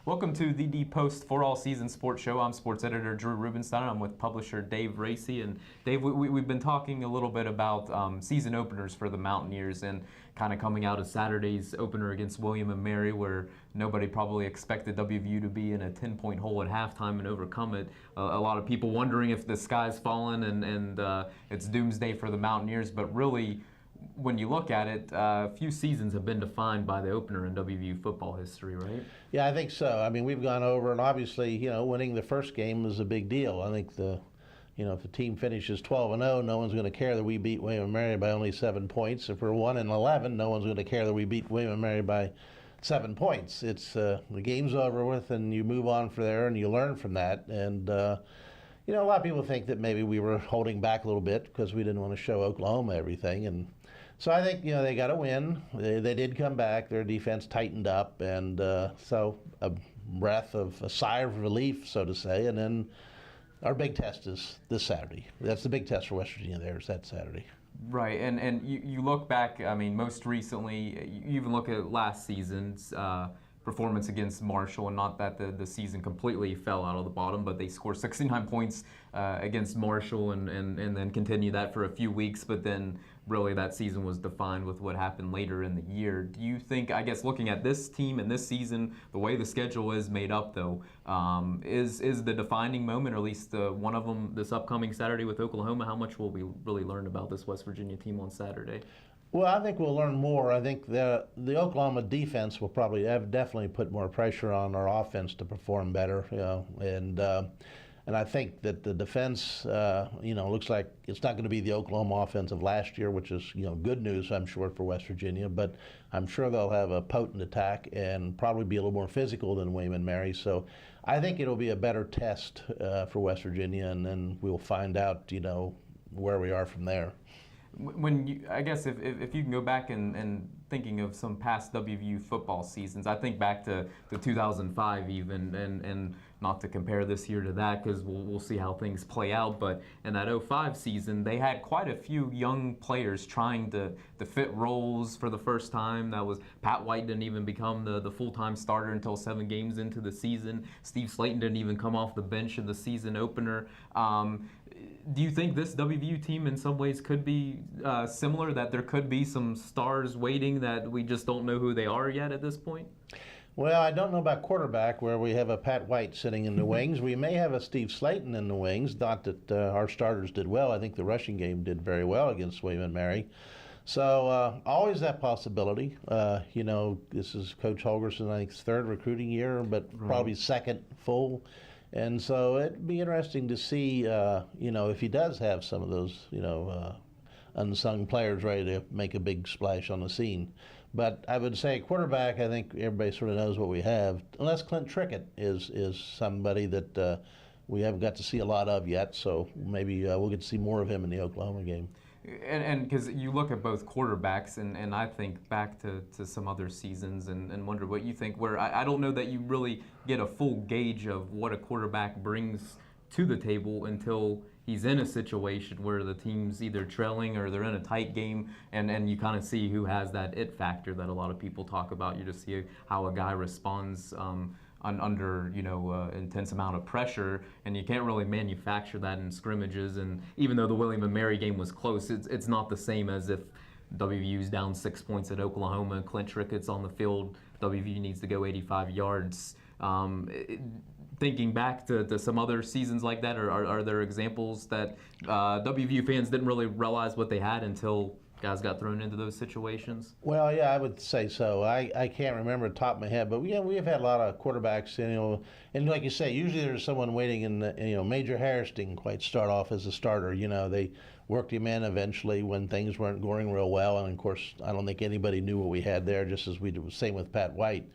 Welcome to the TheDPost for All Seasons Sports Show. I'm sports editor Drew Rubenstein. I'm with publisher Dave Racy. And Dave, we've been talking a little bit about season openers for the Mountaineers and kind of coming out of Saturday's opener against William and Mary, where nobody probably expected WVU to be in a 10-point hole at halftime and overcome it. A lot of people wondering if the sky's fallen and it's doomsday for the Mountaineers, but really, when you look at it, a few seasons have been defined by the opener in WVU football history, right? Yeah, I think so. I mean, we've gone over, and obviously, winning the first game was a big deal. I think if the team finishes 12-0, no one's going to care that we beat William and Mary by only 7 points. If we're 1-11, no one's going to care that we beat William and Mary by 7 points. It's the game's over with, and you move on from there, and you learn from that. And a lot of people think that maybe we were holding back a little bit because we didn't want to show Oklahoma everything. And so I think, they got to win. They did come back. Their defense tightened up. And so a sigh of relief, so to say. And then our big test is this Saturday. That's the big test for West Virginia there, is that Saturday. Right, and you look back, I mean, most recently, you even look at last season's performance against Marshall, and not that the season completely fell out of the bottom, but they scored 69 points against Marshall and then continued that for a few weeks, but then really that season was defined with what happened later in the year. Do you think, I guess looking at this team and this season, the way the schedule is made up though, is the defining moment, or at least one of them this upcoming Saturday with Oklahoma? How much will we really learn about this West Virginia team on Saturday? Well, I think we'll learn more. I think the Oklahoma defense will probably definitely put more pressure on our offense to perform better, and I think that the defense, looks like it's not going to be the Oklahoma offense of last year, which is, good news, I'm sure, for West Virginia. But I'm sure they'll have a potent attack and probably be a little more physical than William and Mary. So I think it'll be a better test for West Virginia, and then we'll find out, where we are from there. I guess if you can go back and thinking of some past WVU football seasons, I think back to 2005 even, and not to compare this year to that because we'll see how things play out, but in that 05 season, they had quite a few young players trying to fit roles for the first time. That was Pat White didn't even become the full-time starter until 7 games into the season. Steve Slayton didn't even come off the bench in the season opener. Do you think this WVU team in some ways could be similar, that there could be some stars waiting that we just don't know who they are yet at this point? Well, I don't know about quarterback, where we have a Pat White sitting in the wings. We may have a Steve Slayton in the wings. Not that our starters did well. I think the rushing game did very well against William and Mary. So always that possibility. This is Coach Holgerson's, I think, 3rd recruiting year, but probably 2nd full. And so it'd be interesting to see, if he does have some of those, unsung players ready to make a big splash on the scene. But I would say quarterback, I think everybody sort of knows what we have, unless Clint Trickett is somebody that we haven't got to see a lot of yet. So maybe we'll get to see more of him in the Oklahoma game. And because you look at both quarterbacks, and I think back to some other seasons and wonder what you think, where I don't know that you really get a full gauge of what a quarterback brings to the table until he's in a situation where the team's either trailing or they're in a tight game, and you kind of see who has that it factor that a lot of people talk about. You just see how a guy responds under intense amount of pressure, and you can't really manufacture that in scrimmages. And even though the William and Mary game was close, it's not the same as if WVU's down 6 points at Oklahoma and Clint Trickett's on the field. WVU needs to go 85 yards. Thinking back to some other seasons like that, are there examples that WVU fans didn't really realize what they had until guys got thrown into those situations? Well, yeah, I would say so. I can't remember the top of my head, but we have had a lot of quarterbacks, and like you say, usually there's someone waiting in Major Harris didn't quite start off as a starter. They worked him in eventually when things weren't going real well, and of course, I don't think anybody knew what we had there, just as we did, same with Pat White.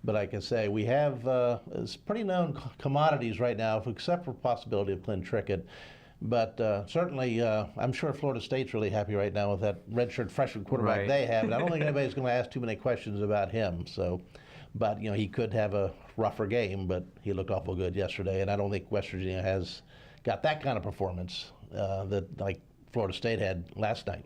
But I can say we have it's pretty known commodities right now, except for possibility of Clint Trickett. But certainly, I'm sure Florida State's really happy right now with that redshirt freshman quarterback they have. And I don't think anybody's going to ask too many questions about him. So, but he could have a rougher game, but he looked awful good yesterday. And I don't think West Virginia has got that kind of performance that like Florida State had last night.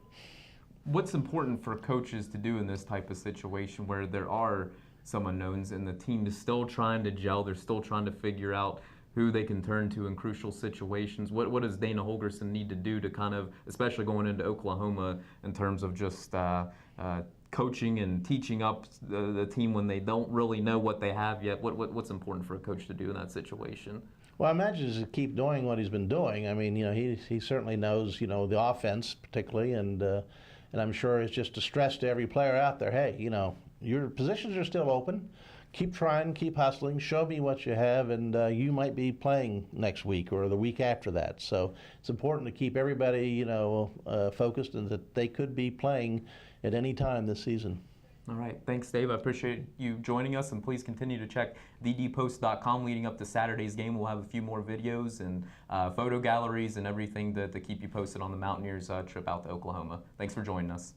What's important for coaches to do in this type of situation where there are some unknowns, and the team is still trying to gel. They're still trying to figure out who they can turn to in crucial situations. What does Dana Holgerson need to do to kind of, especially going into Oklahoma, in terms of just coaching and teaching up the team when they don't really know what they have yet? What's important for a coach to do in that situation? Well, I imagine to keep doing what he's been doing. I mean, he certainly knows, the offense particularly, and I'm sure it's just to stress to every player out there, hey, your positions are still open. Keep trying, keep hustling, show me what you have, and you might be playing next week or the week after that. So it's important to keep everybody, focused, and that they could be playing at any time this season. All right. Thanks, Dave. I appreciate you joining us, and please continue to check TheDPost.com leading up to Saturday's game. We'll have a few more videos and photo galleries and everything to keep you posted on the Mountaineers' trip out to Oklahoma. Thanks for joining us.